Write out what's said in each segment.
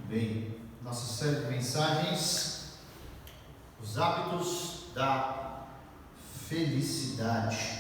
Bem, nossa série de mensagens, os hábitos da felicidade.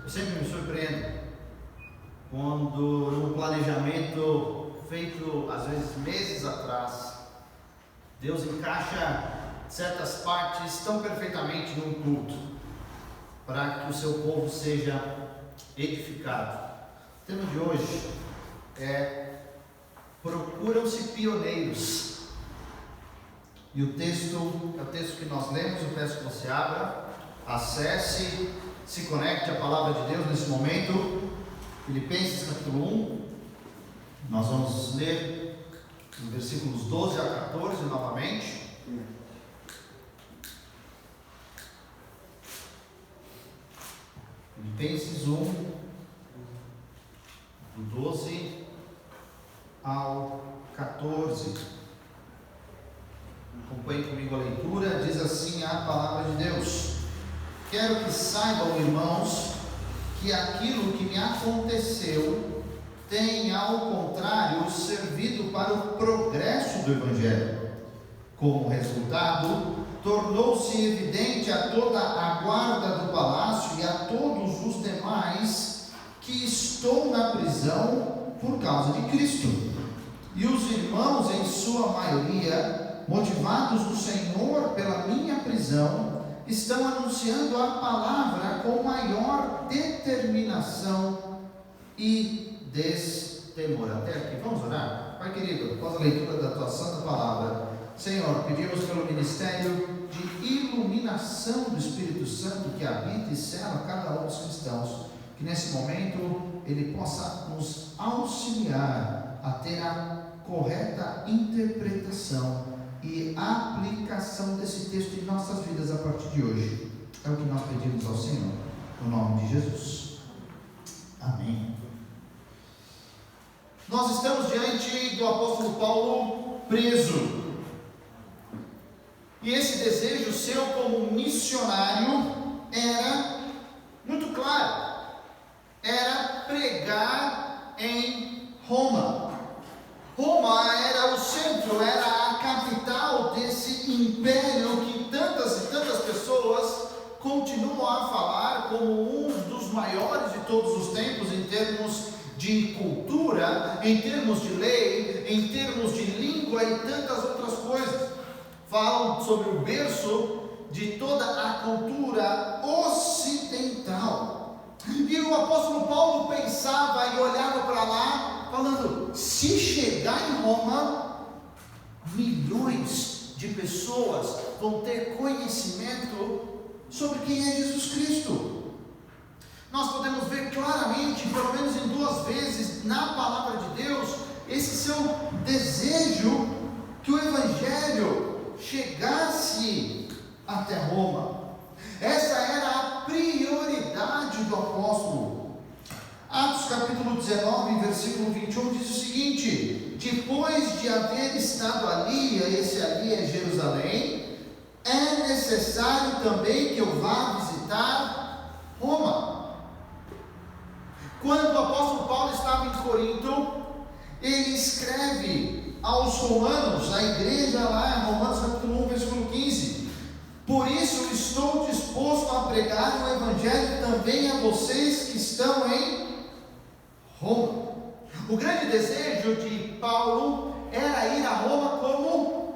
Eu sempre me surpreendo quando no planejamento feito às vezes meses atrás, Deus encaixa certas partes tão perfeitamente num culto para que o seu povo seja edificado. O tema de hoje é: procuram-se pioneiros. E o texto é o texto que nós lemos. Eu peço que você abra, acesse, se conecte à palavra de Deus nesse momento. Filipenses capítulo 1, nós vamos ler os versículos 12 a 14 novamente. Filipenses 1, do 12 ao 14. Acompanhe comigo a leitura. Diz assim a palavra de Deus: quero que saibam, irmãos, que aquilo que me aconteceu tem, ao contrário, servido para o progresso do Evangelho. Como resultado, tornou-se evidente a toda a guarda do palácio e a todos os demais que estou na prisão por causa de Cristo. E os irmãos, em sua maioria, motivados no Senhor pela minha prisão, estão anunciando a palavra com maior determinação e destemor. Até aqui, vamos orar? Pai querido, após a leitura da tua santa palavra, Senhor, pedimos pelo ministério de iluminação do Espírito Santo que habita e sela cada um dos cristãos, que nesse momento ele possa nos auxiliar a ter a correta interpretação e aplicação desse texto em nossas vidas a partir de hoje. É o que nós pedimos ao Senhor, no nome de Jesus. Amém. Nós estamos diante do apóstolo Paulo preso. E esse desejo seu como missionário era muito claro. Era pregar em Roma. Roma era o centro, era a capital desse império que tantas e tantas pessoas continuam a falar como um dos maiores de todos os tempos, em termos de cultura, em termos de lei, em termos de língua e tantas outras coisas. Falam sobre o berço de toda a cultura ocidental. E o apóstolo Paulo pensava e olhava para lá, falando: se chegar em Roma, milhões de pessoas vão ter conhecimento sobre quem é Jesus Cristo. Nós podemos ver claramente, pelo menos em 2 vezes, na palavra de Deus, esse seu desejo que o Evangelho chegasse até Roma. Essa era a prioridade do apóstolo. Atos capítulo 19, versículo 21 diz o seguinte: depois de haver estado ali, esse ali é Jerusalém, é necessário também que eu vá visitar Roma. Quando o apóstolo Paulo estava em Corinto, ele escreve aos romanos, a igreja lá em Romanos capítulo 1, versículo 15: por isso estou disposto a pregar o Evangelho também a vocês que estão em Roma. O grande desejo de Paulo era ir a Roma como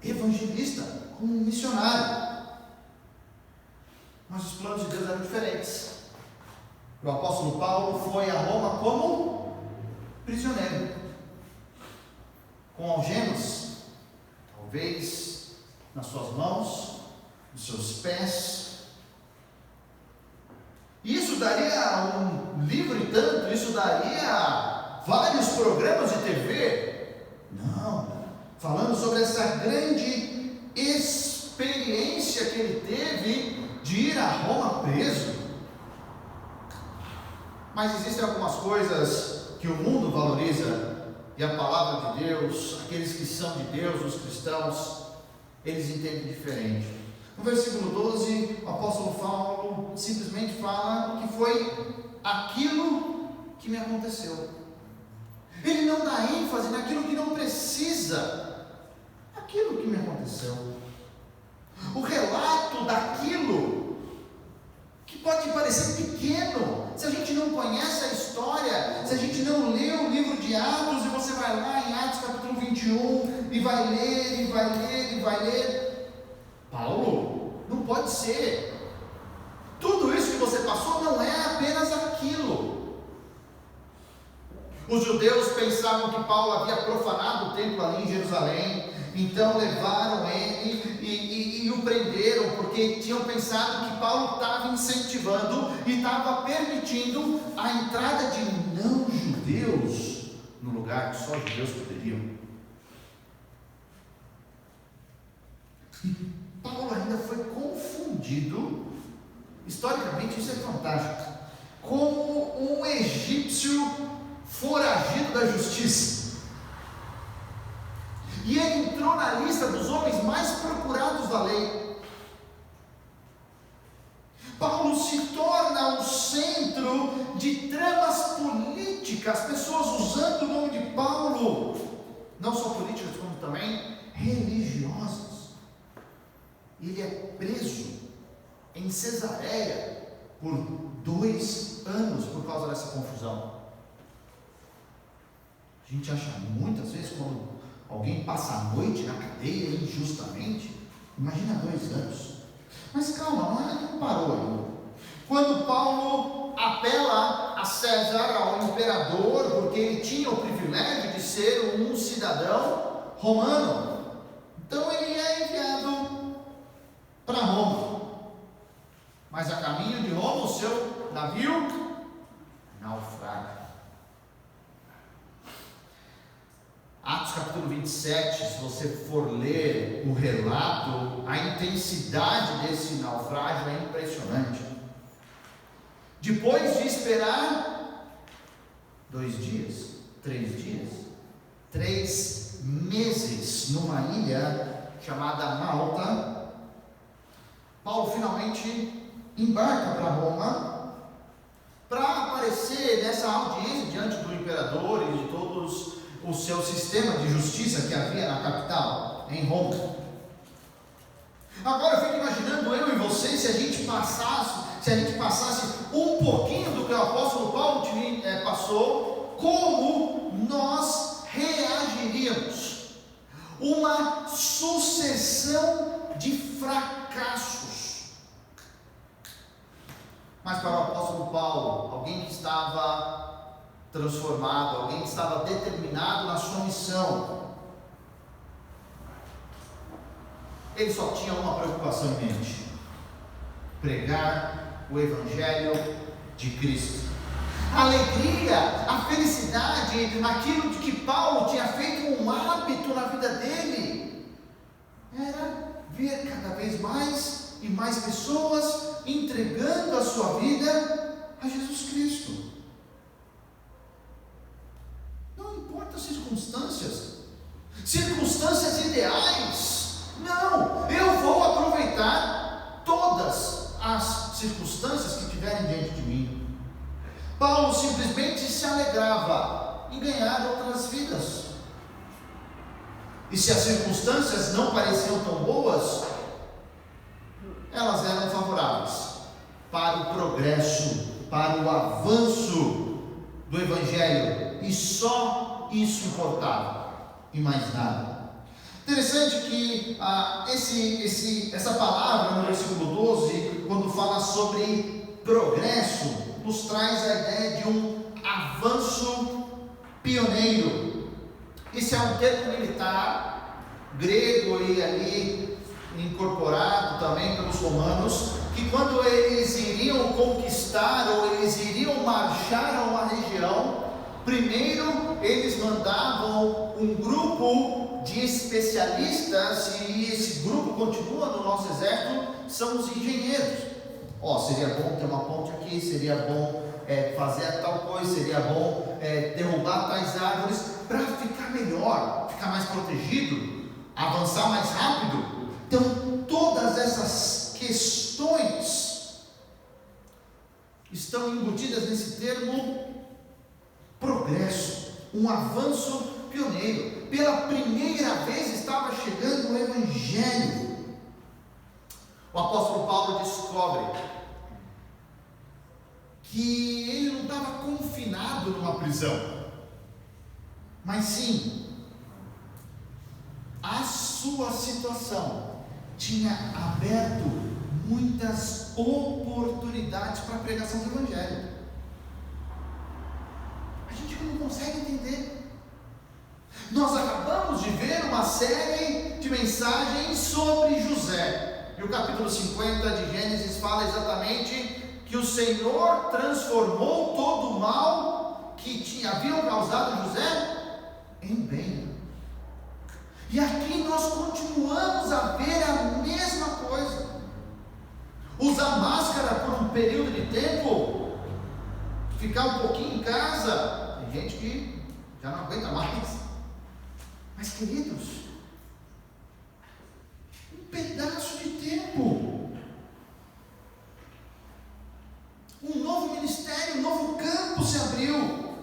evangelista, como missionário. Mas os planos de Deus eram diferentes. O apóstolo Paulo foi a Roma como prisioneiro, com algemas, talvez nas suas mãos, nos seus pés. Isso daria um livro e tanto, isso daria vários programas de TV. Não, falando sobre essa grande experiência que ele teve de ir a Roma preso. Mas existem algumas coisas que o mundo valoriza e a palavra de Deus, aqueles que são de Deus, os cristãos, eles entendem diferente. No versículo 12, o apóstolo Paulo simplesmente fala que foi aquilo que me aconteceu. Ele não dá ênfase naquilo que não precisa, aquilo que me aconteceu. O relato daquilo que pode parecer pequeno, se a gente não conhece a história, se a gente não lê o livro de Atos, e você vai lá em Atos capítulo 21, e vai ler, e vai ler, e vai ler. Paulo, não pode ser. Tudo isso que você passou não é apenas aquilo. Os judeus pensavam que Paulo havia profanado o templo ali em Jerusalém, então levaram ele e o prenderam, porque tinham pensado que Paulo estava incentivando e estava permitindo a entrada de não-judeus no lugar que só judeus poderiam. Paulo ainda foi confundido, historicamente isso é fantástico, como um egípcio foragido da justiça. E ele entrou na lista dos homens mais procurados da lei. Paulo se torna o centro de tramas políticas, pessoas usando o nome de Paulo, não só políticas, como também religiosas. Ele é preso em Cesareia por 2 anos por causa dessa confusão. A gente acha muitas vezes, quando alguém passa a noite na cadeia injustamente, imagina 2 anos. Mas calma, não parou ainda. Quando Paulo apela a César, ao imperador, porque ele tinha o privilégio de ser um cidadão romano, então ele é enviado para Roma. Mas a caminho de Roma, o seu navio naufraga. Atos capítulo 27, se você for ler o relato, a intensidade desse naufrágio é impressionante. Depois de esperar 2 dias, 3 dias, 3 meses numa ilha chamada Malta, Paulo finalmente embarca para Roma para aparecer nessa audiência diante do imperador e de todos o seu sistema de justiça que havia na capital, em Roma. Agora eu fico imaginando eu e você, se a gente passasse um pouquinho do que o apóstolo Paulo passou, como nós reagiríamos? Uma sucessão de fracassos. Mas para o apóstolo Paulo, alguém que estava transformado, alguém que estava determinado na sua missão, ele só tinha uma preocupação em mente: pregar o Evangelho de Cristo. A alegria, a felicidade, aquilo de que Paulo tinha feito um hábito na vida dele, era ver cada vez mais e mais pessoas entregando a sua vida a Jesus Cristo. Não importa as circunstâncias ideais, não, eu vou aproveitar todas as circunstâncias que tiverem diante de mim. Paulo simplesmente se alegrava em ganhar outras vidas. E se as circunstâncias não pareciam tão boas, elas eram favoráveis para o progresso, para o avanço do Evangelho, e só isso importava, e mais nada. Interessante que essa palavra no versículo 12, quando fala sobre progresso, nos traz a ideia de um avanço pioneiro. Isso é um termo militar grego, e ali incorporado também pelos romanos, que quando eles iriam conquistar ou eles iriam marchar a uma região, primeiro eles mandavam um grupo de especialistas, e esse grupo continua no nosso exército, são os engenheiros. Seria bom ter uma ponte aqui, seria bom fazer tal coisa, seria bom derrubar tais árvores para ficar melhor, ficar mais protegido, avançar mais rápido. Então todas essas questões estão embutidas nesse termo progresso, um avanço pioneiro. Pela primeira vez estava chegando o Evangelho. O apóstolo Paulo descobre que ele não estava confinado numa prisão, mas sim, a sua situação tinha aberto muitas oportunidades para a pregação do Evangelho. A gente não consegue entender. Nós acabamos de ver uma série de mensagens sobre José, e o capítulo 50 de Gênesis fala exatamente que o Senhor transformou todo o mal que haviam causado José em bem. E aqui nós continuamos a ver a mesma coisa. Usar máscara por um período de tempo, ficar um pouquinho em casa, tem gente que já não aguenta mais. Mas queridos, um pedaço de tempo, um novo ministério, um novo campo se abriu.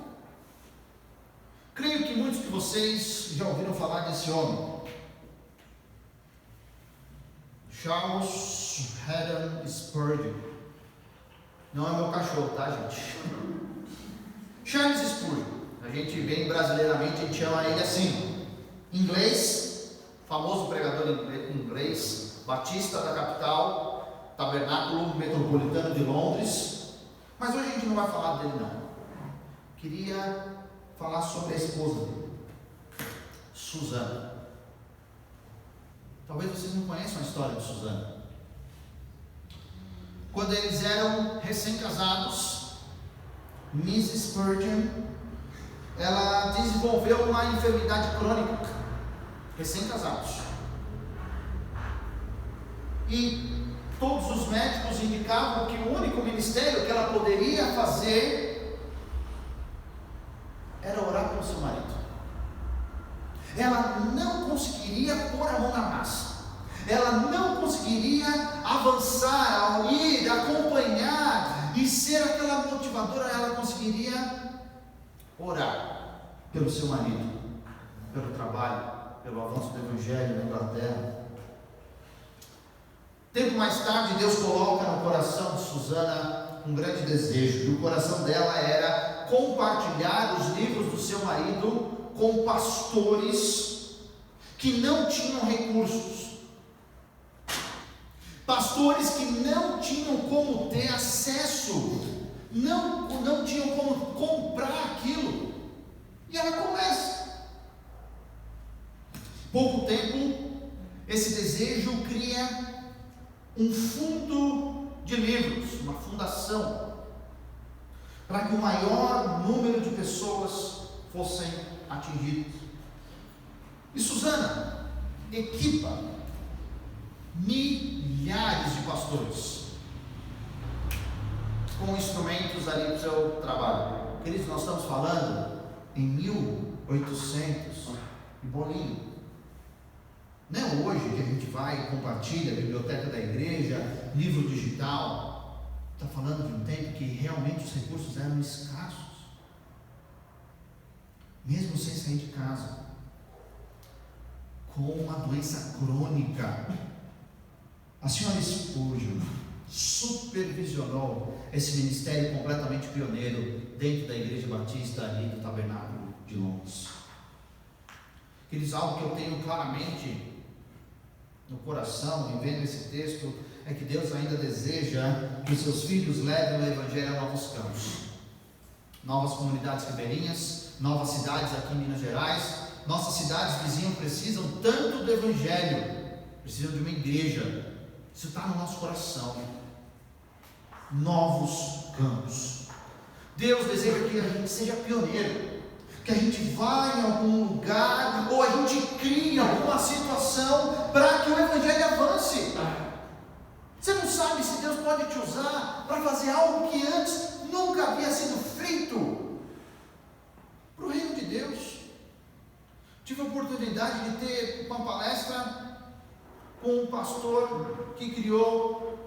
Creio que muitos de vocês já ouviram falar desse homem, Charles Haddon Spurgeon. Não é meu cachorro, tá, gente? Charles Spurgeon, a gente bem brasileiramente, a gente chama ele assim, inglês, famoso pregador inglês, batista da capital, tabernáculo metropolitano de Londres. Mas hoje a gente não vai falar dele não. Queria falar sobre a esposa dele, Susana. Talvez vocês não conheçam a história de Susana. Quando eles eram recém-casados, Mrs. Spurgeon, ela desenvolveu uma enfermidade crônica, recém-casados. E todos os médicos indicavam que o único ministério que ela poderia fazer era orar pelo seu marido. Ela não conseguiria pôr a mão na massa. Ela não conseguiria avançar, ao ir, acompanhar e ser aquela motivadora. Ela conseguiria orar pelo seu marido, pelo trabalho, pelo avanço do Evangelho na Inglaterra. Tempo mais tarde, Deus coloca no coração de Susana um grande desejo, e o coração dela era compartilhar os livros do seu marido com pastores que não tinham recursos, pastores que não tinham como ter acesso, não tinham como comprar aquilo. E ela começa. Pouco tempo, esse desejo cria um fundo de livros, uma fundação, para que o maior número de pessoas fossem atingidas. E Susana equipa milhares de pastores com instrumentos ali para o seu trabalho. Queridos, nós estamos falando em 1800 e bolinho. Não é hoje que a gente vai e compartilha a biblioteca da igreja, livro digital. Está falando de um tempo que realmente os recursos eram escassos, mesmo sem sair de casa, com uma doença crônica. A senhora Spurgeon supervisionou esse ministério completamente pioneiro dentro da igreja batista ali do tabernáculo de Londres. Queridos, algo que eu tenho claramente no coração, e vendo esse texto, é que Deus ainda deseja que os seus filhos levem o Evangelho a novos campos, novas comunidades ribeirinhas, novas cidades aqui em Minas Gerais. Nossas cidades vizinhas precisam tanto do Evangelho precisam de uma igreja. Isso está no nosso coração. Novos campos. Deus deseja que a gente seja pioneiro, que a gente vá em algum lugar, ou a gente crie alguma situação para que o Evangelho avance. Você não sabe se Deus pode te usar para fazer algo que antes nunca havia sido feito para o reino de Deus. Tive a oportunidade de ter uma palestra com um pastor que criou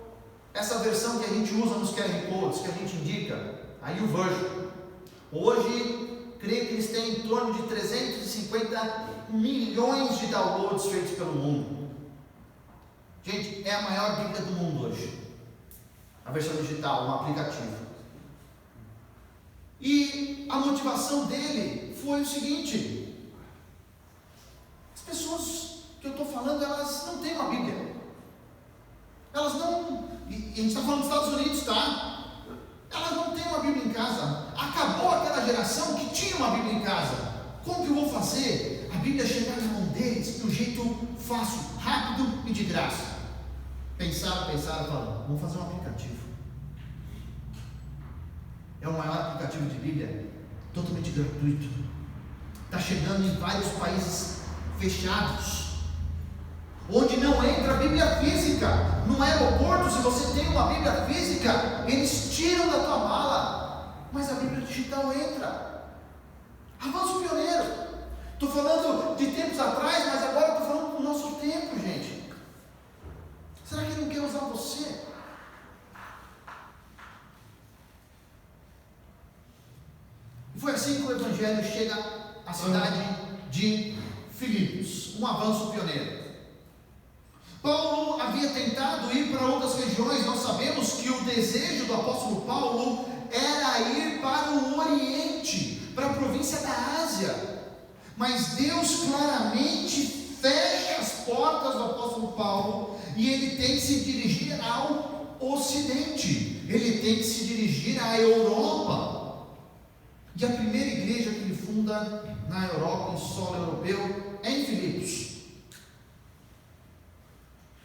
essa versão que a gente usa nos QR Codes, que a gente indica, a YouVersion. Hoje, creio que eles têm em torno de 350 milhões de downloads feitos pelo mundo. Gente, é a maior Bíblia do mundo hoje. A versão digital, um aplicativo. E a motivação dele foi o seguinte: as pessoas que eu estou falando, elas não têm uma Bíblia. Elas não, e a gente está falando dos Estados Unidos, tá? Elas não têm uma Bíblia em casa. Acabou aquela geração que tinha uma Bíblia em casa. Como que eu vou fazer a Bíblia chegar na mão deles de um jeito fácil, rápido e de graça? Pensaram, falaram, vamos fazer um aplicativo. É o maior aplicativo de Bíblia, totalmente gratuito. Está chegando em vários países fechados, onde não entra a Bíblia física. No aeroporto, se você tem uma Bíblia física, eles tiram da tua mala, mas a Bíblia digital entra. Avanço pioneiro. Estou falando de tempos atrás, mas agora estou falando do nosso tempo, gente. Será que Ele não quer usar você? E foi assim que o Evangelho chega à cidade de Filipos, um avanço pioneiro. Paulo havia tentado ir para outras regiões. Nós sabemos que o desejo do apóstolo Paulo era ir para o Oriente, para a província da Ásia. Mas Deus claramente fecha as portas do apóstolo Paulo e ele tem que se dirigir ao Ocidente. Ele tem que se dirigir à Europa. E a primeira igreja que ele funda na Europa, em solo europeu, é em Filipos.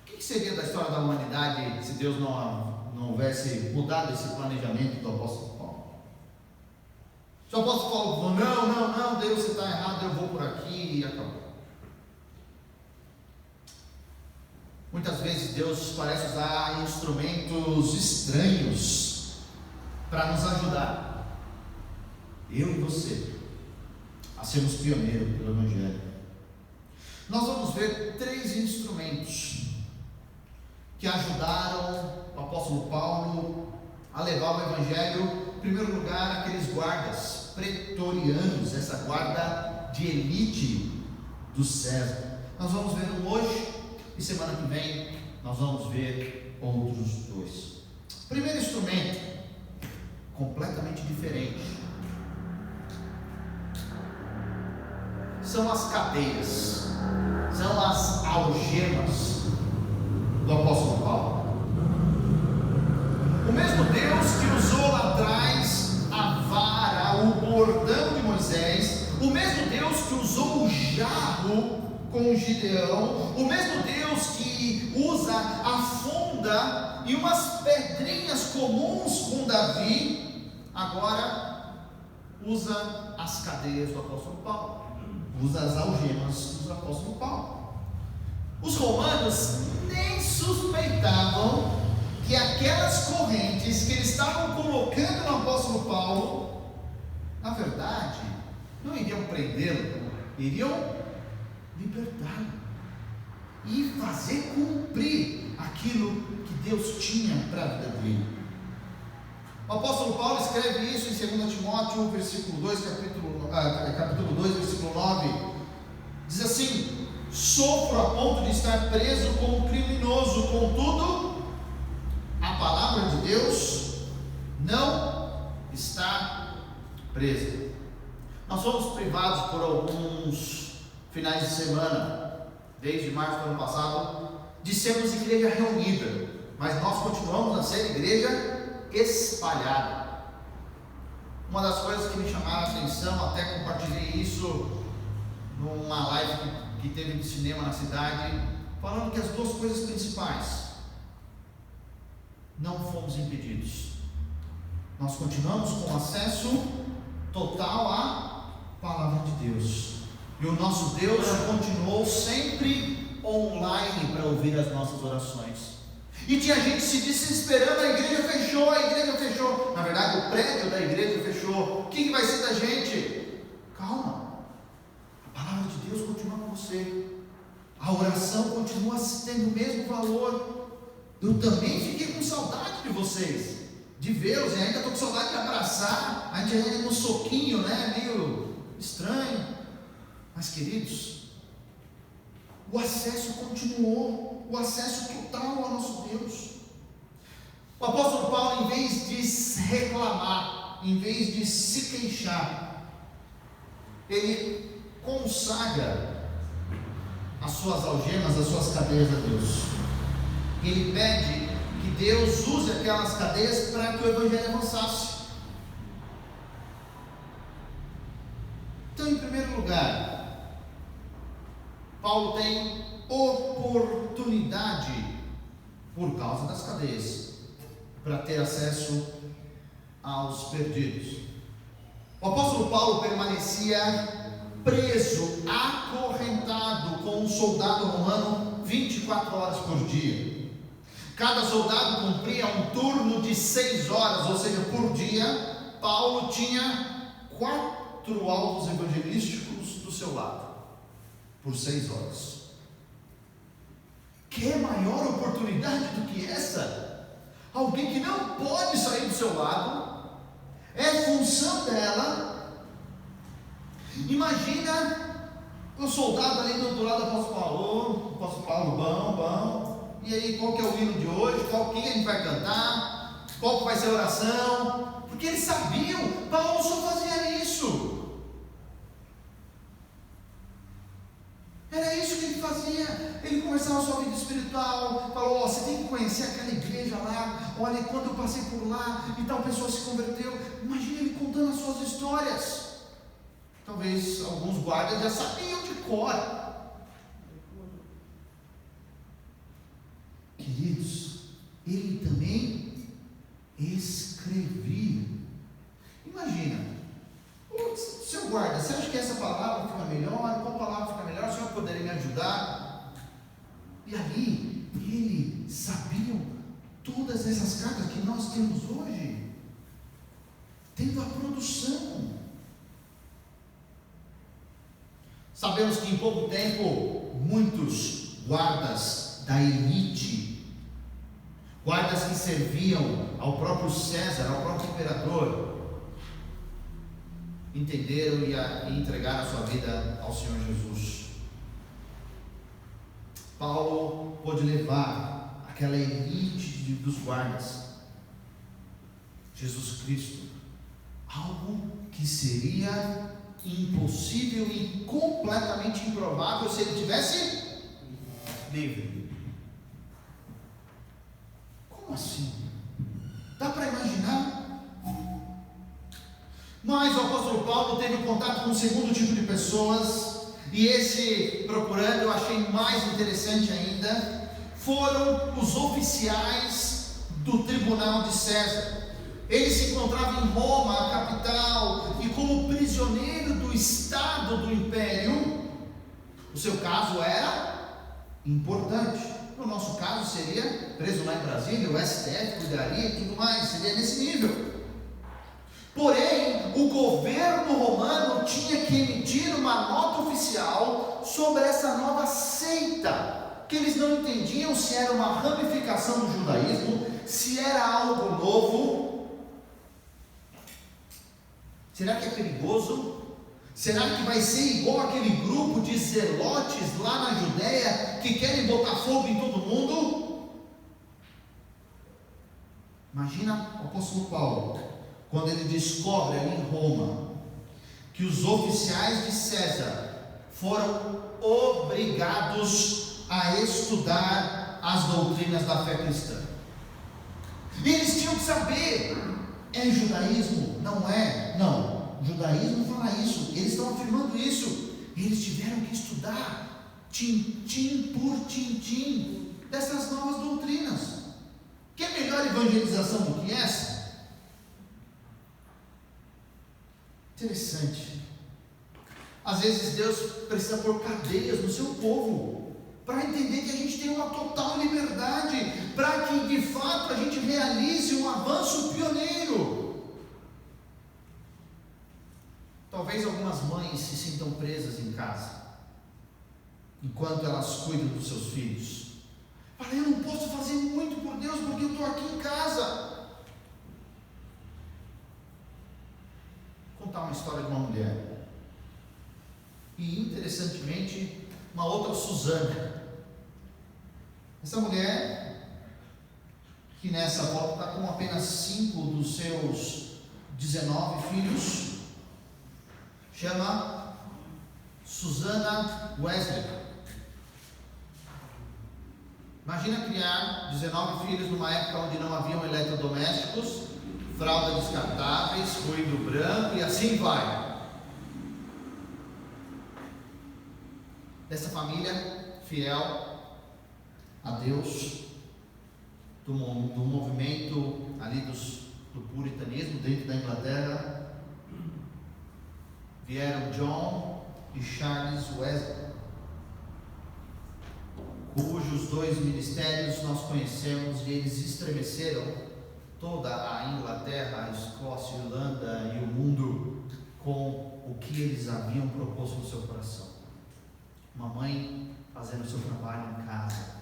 O que seria da história da humanidade se Deus não houvesse mudado esse planejamento do apóstolo Paulo? Se o apóstolo Paulo falou, não, Deus, você está errado, eu vou por aqui, e acabou. Muitas vezes Deus parece usar instrumentos estranhos para nos ajudar, eu e você, a sermos pioneiros pelo Evangelho. Nós vamos ver 3 instrumentos que ajudaram o apóstolo Paulo a levar o Evangelho. Em primeiro lugar, aqueles guardas pretorianos, essa guarda de elite do César. Nós vamos ver um hoje, e semana que vem nós vamos ver outros 2. Primeiro instrumento, completamente diferente, são as cadeias, são as algemas do apóstolo Paulo. O mesmo Deus que usou lá atrás a vara, o bordão de Moisés, o mesmo Deus que usou o jarro com Gideão, o mesmo Deus que usa a funda e umas pedrinhas comuns com Davi, agora usa as cadeias do apóstolo Paulo, usa as algemas do apóstolo Paulo. Os romanos nem suspeitavam que aquelas correntes que eles estavam colocando no apóstolo Paulo, na verdade, não iriam prendê-lo, iriam libertá-lo e fazer cumprir aquilo que Deus tinha para a vida dele. O apóstolo Paulo escreve isso em 2 Timóteo, versículo 2, capítulo 2, versículo 9, diz assim: sofro a ponto de estar preso como criminoso, contudo, a palavra de Deus não está presa. Nós fomos privados por alguns finais de semana, desde março do ano passado, de sermos igreja reunida, mas nós continuamos a ser igreja espalhada. Uma das coisas que me chamaram a atenção, até compartilhei isso numa live que teve de cinema na cidade, falando que as duas coisas principais: não fomos impedidos. Nós continuamos com acesso total à palavra de Deus. E o nosso Deus continuou sempre online para ouvir as nossas orações. E tinha gente se desesperando: a igreja fechou, a igreja fechou. Na verdade, o prédio da igreja fechou. O que vai ser da gente? Calma. A palavra de Deus continua com você. A oração continua tendo o mesmo valor. Eu também fiquei com saudade de vocês, de vê-los, e ainda estou com saudade de abraçar. A gente ainda no soquinho, né? Meio estranho. Mas, queridos, o acesso continuou, o acesso total ao nosso Deus. O apóstolo Paulo, em vez de reclamar, em vez de se queixar, ele consagra as suas algemas, as suas cadeias a Deus. Ele pede que Deus use aquelas cadeias para que o evangelho avançasse. Então, em primeiro lugar, Paulo tem oportunidade, por causa das cadeias, para ter acesso aos perdidos. O apóstolo Paulo permanecia preso, acorrentado com um soldado romano 24 horas por dia. Cada soldado cumpria um turno de 6 horas, ou seja, por dia. Paulo tinha 4 alvos evangelísticos do seu lado, por 6 horas. Que maior oportunidade do que essa? Alguém que não pode sair do seu lado, é função dela. Imagina o soldado ali do outro lado do apóstolo Paulo, bom. E aí, qual que é o hino de hoje? Quem a gente vai cantar? Qual que vai ser a oração? Porque eles sabiam, Paulo só fazia isso. Era isso que ele fazia. Ele conversava sobre a vida espiritual, falou: você tem que conhecer aquela igreja lá, olha, quando eu passei por lá e tal pessoa se converteu. Imagina ele contando as suas histórias. Talvez alguns guardas já sabiam de cor. Queridos, ele também escrevia. Imagina, seu guarda, você acha que essa palavra fica melhor? Qual palavra fica melhor? O senhor poderia me ajudar? E ali, ele sabia todas essas cartas que nós temos hoje, tendo a produção. Sabemos que em pouco tempo, muitos guardas da elite, guardas que serviam ao próprio César, ao próprio imperador, entenderam e entregaram a sua vida ao Senhor Jesus. Paulo pôde levar aquela elite dos guardas, Jesus Cristo, algo que seria impossível e completamente improvável se ele tivesse livre. Como assim? Dá para imaginar? Mas o apóstolo Paulo teve contato com um segundo tipo de pessoas, e esse, procurando, eu achei mais interessante ainda, foram os oficiais do tribunal de César. Ele se encontrava em Roma, a capital, e como prisioneiro do Estado do Império, o seu caso era importante. No nosso caso seria preso lá em Brasília, o STF cuidaria e tudo mais, seria nesse nível. Porém, o governo romano tinha que emitir uma nota oficial sobre essa nova seita, que eles não entendiam se era uma ramificação do judaísmo, se era algo novo. Será que é perigoso? Será que vai ser igual aquele grupo de zelotes lá na Judéia que querem botar fogo em todo mundo? Imagina o apóstolo Paulo, quando ele descobre ali em Roma que os oficiais de César foram obrigados a estudar as doutrinas da fé cristã. E eles tinham que saber: é judaísmo? Não é? Não, judaísmo fala isso, eles estão afirmando isso. Eles tiveram que estudar. tintim por tintim, dessas novas doutrinas. Quer melhor evangelização do que essa? Interessante. Às vezes Deus precisa pôr cadeias no seu povo, para entender que a gente tem uma total liberdade, para que de fato a gente realize um avanço pioneiro. Talvez algumas mães se sintam presas em casa, enquanto elas cuidam dos seus filhos. Fala, eu não posso fazer muito por Deus, porque eu estou aqui em casa. Vou contar uma história de uma mulher. E interessantemente, uma outra Suzana. Essa mulher, que nessa foto está com apenas 5 dos seus 19 filhos, chama Susana Wesley. Imagina criar 19 filhos numa época onde não haviam eletrodomésticos, fraldas descartáveis, ruído branco e assim vai. Dessa família fiel a Deus, do movimento ali do puritanismo dentro da Inglaterra, vieram John e Charles Wesley, cujos 2 ministérios nós conhecemos, e eles estremeceram toda a Inglaterra, a Escócia, a Irlanda e o mundo com o que eles haviam proposto no seu coração. Uma mãe fazendo o seu trabalho em casa.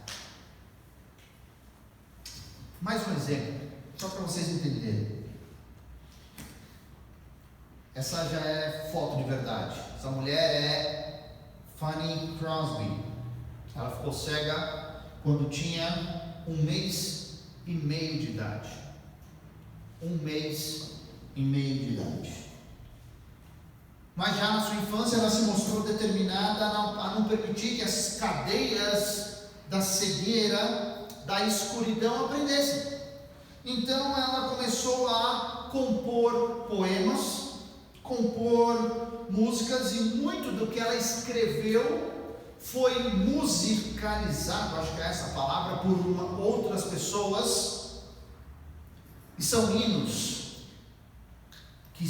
Mais um exemplo, só para vocês entenderem. Essa já é foto de verdade. Essa mulher é Fanny Crosby. Ela ficou cega quando tinha 1 mês e meio de idade. 1 mês e meio de idade. Mas já na sua infância ela se mostrou determinada a não permitir que as cadeias da cegueira, da escuridão aprendessem. Então ela começou a compor poemas, compor músicas, e muito do que ela escreveu foi musicalizado, acho que é essa a palavra, por outras pessoas, e são hinos que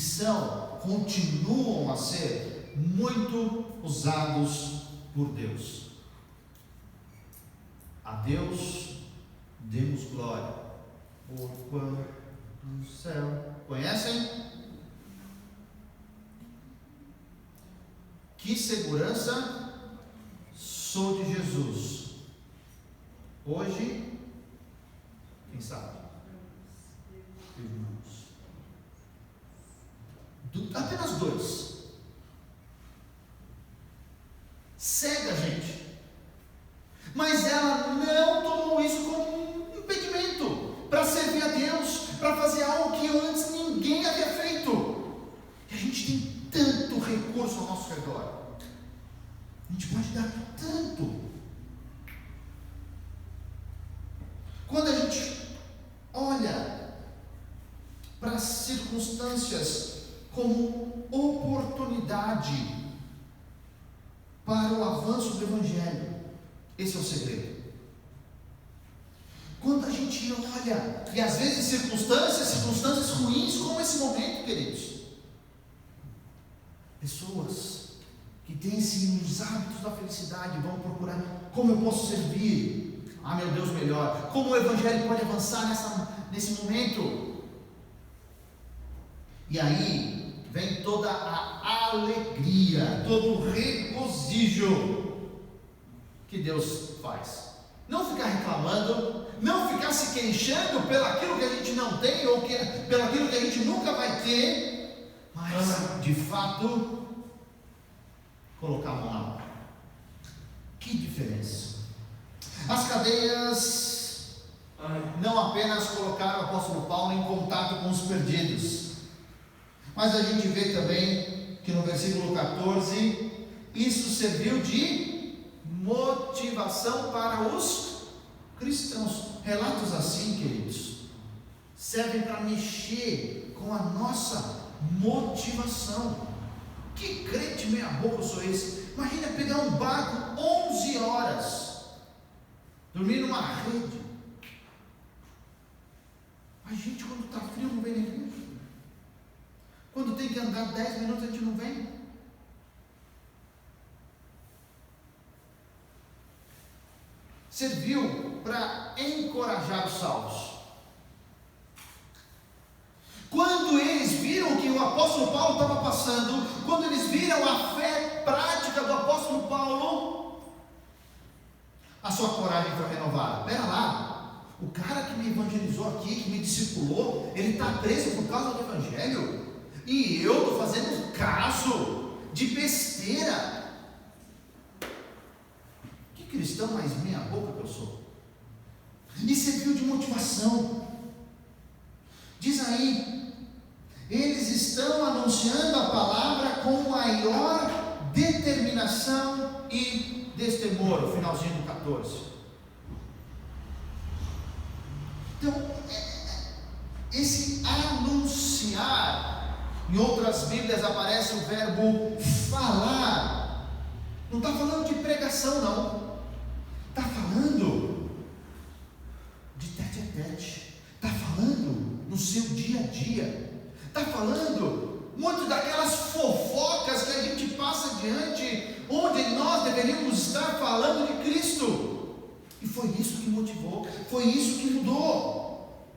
continuam a ser muito usados por Deus. A Deus demos glória, por quanto do céu. Conhecem? Que segurança sou de Jesus. Hoje, quem sabe? Irmãos. Apenas 2. Cega, gente. Mas ela não tomou isso como um impedimento para servir a Deus, para fazer algo que antes ninguém havia feito. E a gente tem tanto recurso ao nosso redor. A gente pode dar tanto. Quando a gente olha para as circunstâncias como oportunidade para o avanço do Evangelho, esse é o segredo. Quando a gente olha, e às vezes circunstâncias ruins, como esse momento, queridos, pessoas que têm os hábitos da felicidade vão procurar como eu posso servir, meu Deus, melhor, como o Evangelho pode avançar nesse momento. E aí vem toda a alegria, todo o regozijo que Deus faz. Não ficar reclamando, não ficar se queixando pelaquilo que a gente não tem, ou pelaquilo que a gente nunca vai ter, mas de fato colocar a mão na mão. Que diferença! As cadeias não apenas colocaram o apóstolo Paulo em contato com os perdidos, mas a gente vê também que no versículo 14, isso serviu de motivação para os cristãos. Relatos assim, queridos, servem para mexer com a nossa motivação. Que crente meia boca eu sou esse? Imagina pegar um barco 11 horas, dormir numa rede. A gente, quando está frio, não vem na igreja. Quando tem que andar 10 minutos, a gente não vem. Serviu para encorajar os salvos. Quando eles viram o que o apóstolo Paulo estava passando, quando eles viram a fé prática do apóstolo Paulo, a sua coragem foi renovada. Pera lá, o cara que me evangelizou aqui, que me discipulou, ele está preso por causa do evangelho, e eu estou fazendo caso de besteira. Que cristão mais meia boca que eu sou. E serviu de motivação. Diz aí, eles estão anunciando a palavra com maior determinação e destemor, o finalzinho do 14. Então, esse anunciar, em outras Bíblias aparece o verbo falar. Não está falando de pregação, não. Está falando de tete a tete. Está falando no seu dia a dia. Está falando muito daquelas fofocas que a gente passa adiante, onde nós deveríamos estar falando de Cristo. E foi isso que motivou, foi isso que mudou.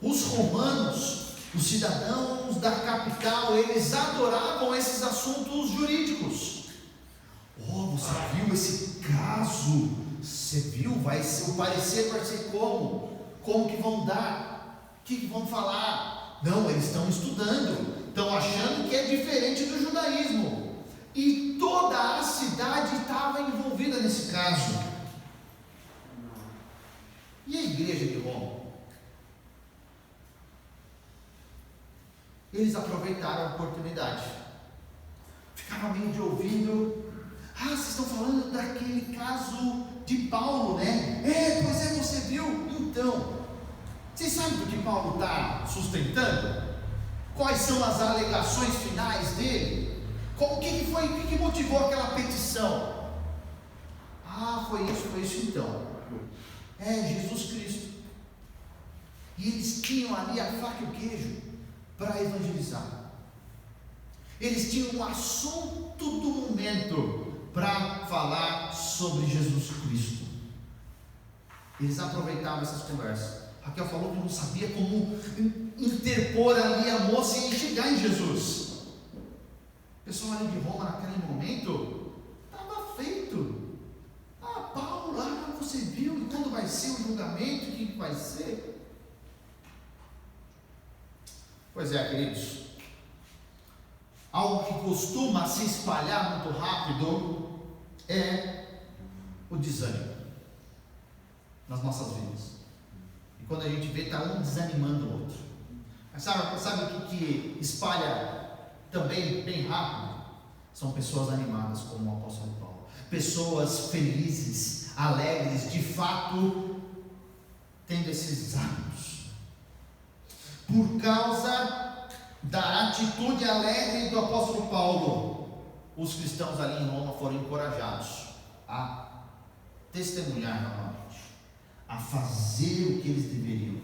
Os romanos, os cidadãos da capital, eles adoravam esses assuntos jurídicos. Oh, você viu esse caso? Você viu? Vai ser, o parecer vai ser como? Como que vão dar? O que vão falar? Não, eles estão estudando, estão achando que é diferente do judaísmo. E toda a cidade estava envolvida nesse caso. E a igreja de Roma? Eles aproveitaram a oportunidade. Ficavam meio de ouvido. Ah, vocês estão falando daquele caso de Paulo, né? Pois é, você viu? Então, vocês sabem do que Paulo está sustentando? Quais são as alegações finais dele? O que motivou aquela petição? Ah, foi isso então. Jesus Cristo. E eles tinham ali a faca e o queijo para evangelizar. Eles tinham um assunto do momento para falar sobre Jesus Cristo. Eles aproveitavam essas conversas. Raquel falou que não sabia como interpor ali a moça e chegar em Jesus. O pessoal ali de Roma naquele momento estava feito. Paulo, você viu? E quando vai ser o julgamento? O que vai ser? Pois é, queridos, algo que costuma se espalhar muito rápido é o desânimo nas nossas vidas. E quando a gente vê, está um desanimando o outro. Mas sabe o que espalha também bem rápido? São pessoas animadas, como o apóstolo Paulo. Pessoas felizes, alegres, de fato, tendo esses hábitos. Por causa da atitude alegre do apóstolo Paulo, os cristãos ali em Roma foram encorajados a testemunhar novamente, a fazer o que eles deveriam,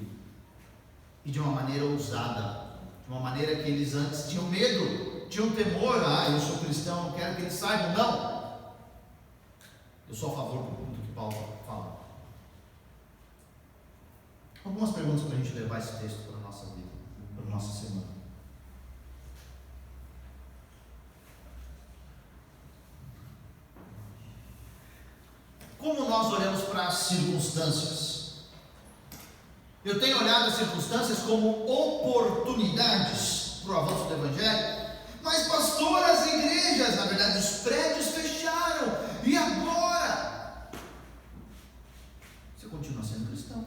e de uma maneira ousada, de uma maneira que eles antes tinham medo, tinham temor. Eu sou cristão, não quero que eles saibam. Não, eu sou a favor do que Paulo fala. Algumas perguntas para a gente levar esse texto para a nossa vida, para a nossa semana. Como nós olhamos para as circunstâncias? Eu tenho olhado as circunstâncias como oportunidades para o avanço do Evangelho. Mas pastor, as igrejas, na verdade os prédios fecharam, e agora? Você continua sendo cristão,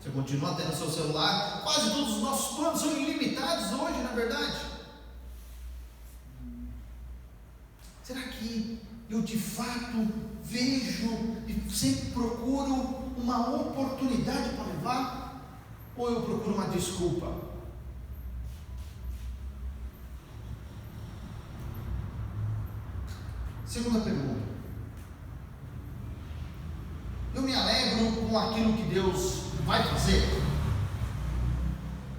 você continua tendo seu celular. Quase todos os nossos planos são ilimitados hoje, na verdade. Será que eu de fato vejo e sempre procuro uma oportunidade para levar? Ou eu procuro uma desculpa? Segunda pergunta: eu me alegro com aquilo que Deus vai fazer?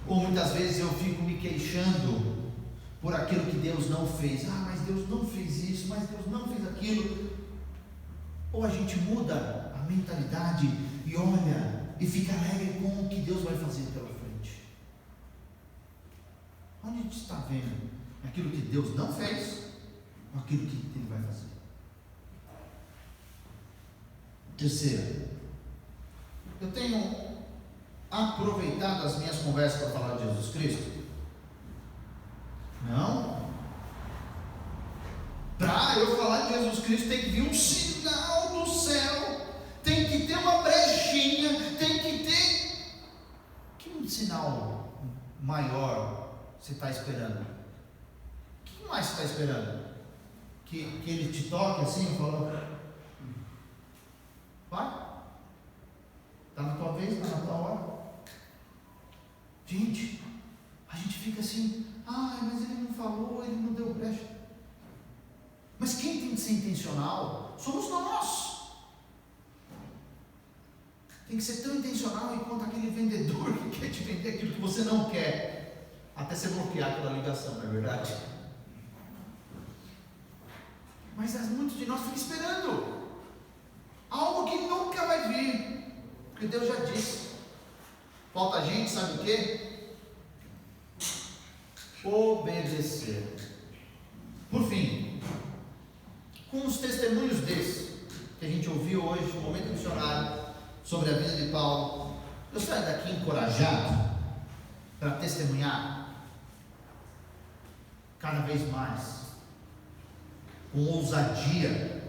Ou muitas vezes eu fico me queixando por aquilo que Deus não fez? Mas Deus não fez isso, mas Deus não fez aquilo. Ou a gente muda a mentalidade e olha e fica alegre com o que Deus vai fazer pela frente? Onde a gente está vendo? Aquilo que Deus não fez ou aquilo que Ele vai fazer? Terceira, eu tenho aproveitado as minhas conversas para falar de Jesus Cristo? Não. Para eu falar de Jesus Cristo tem que vir um sinal do céu, tem que ter uma brechinha, tem que ter... Que um sinal maior você está esperando? O que mais você está esperando? Que Ele te toque assim e falou: vai, está na tua vez, está na tua hora. Gente, a gente fica assim: mas Ele não falou, Ele não deu brecha. Mas quem tem que ser intencional somos nós. Tem que ser tão intencional enquanto aquele vendedor que quer te vender aquilo que você não quer, até você bloquear aquela ligação, não é verdade? Mas muitos de nós ficam esperando algo que nunca vai vir, porque Deus já disse. Falta a gente, sabe o quê? Obedecer. Por fim, com os testemunhos desses que a gente ouviu hoje no momento missionário sobre a vida de Paulo, eu saio daqui encorajado para testemunhar cada vez mais, com ousadia,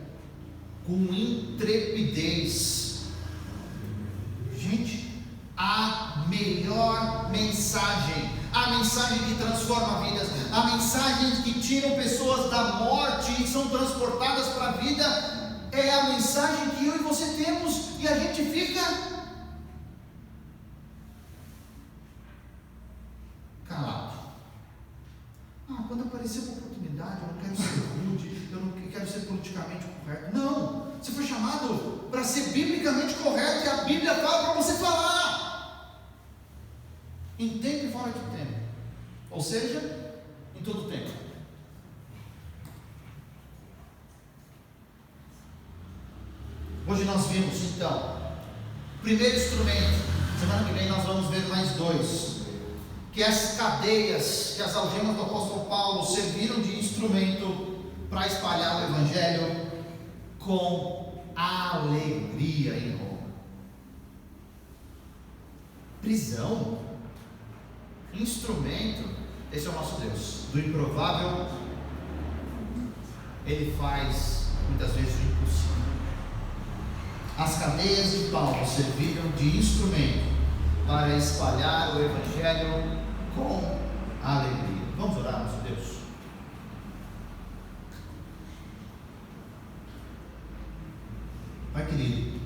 com intrepidez. Gente, a melhor mensagem, a mensagem que transforma vidas, a mensagem que tira pessoas da morte e são transportadas para a vida, é a mensagem que eu e você temos, e a gente fica calado. Quando aparecer uma oportunidade, eu não quero ser rude, eu não quero ser politicamente correto. Não, você foi chamado para ser biblicamente correto, e a Bíblia fala para você falar em tempo e fora de tempo, ou seja, em todo tempo. Hoje nós vimos então o primeiro instrumento. Semana que vem nós vamos ver mais dois, que as cadeias, que as algemas do apóstolo Paulo serviram de instrumento para espalhar o evangelho com alegria em Roma. Prisão, instrumento. Esse é o nosso Deus. Do improvável, Ele faz muitas vezes o impossível. As cadeias de Paulo serviram de instrumento para espalhar o evangelho com alegria. Vamos orar, nosso Deus. Pai querido,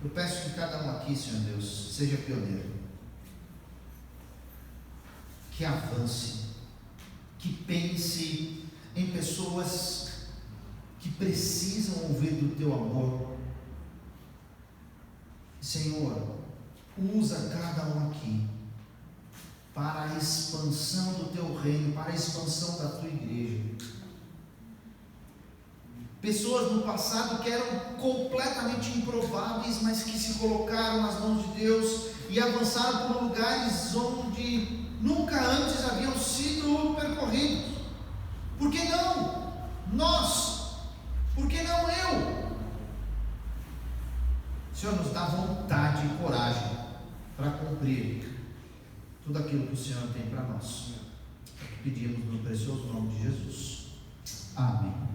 eu peço que cada um aqui, Senhor Deus, seja pioneiro, que avance, que pense em pessoas que precisam ouvir do Teu amor. Senhor, usa cada um aqui para a expansão do Teu reino, para a expansão da Tua igreja. Pessoas no passado que eram completamente improváveis, mas que se colocaram nas mãos de Deus e avançaram por lugares onde nunca antes haviam sido percorridos. Por que não nós? Por que não eu? Senhor, nos dá vontade e coragem para cumprir tudo aquilo que o Senhor tem para nós. Pedimos no precioso nome de Jesus. Amém.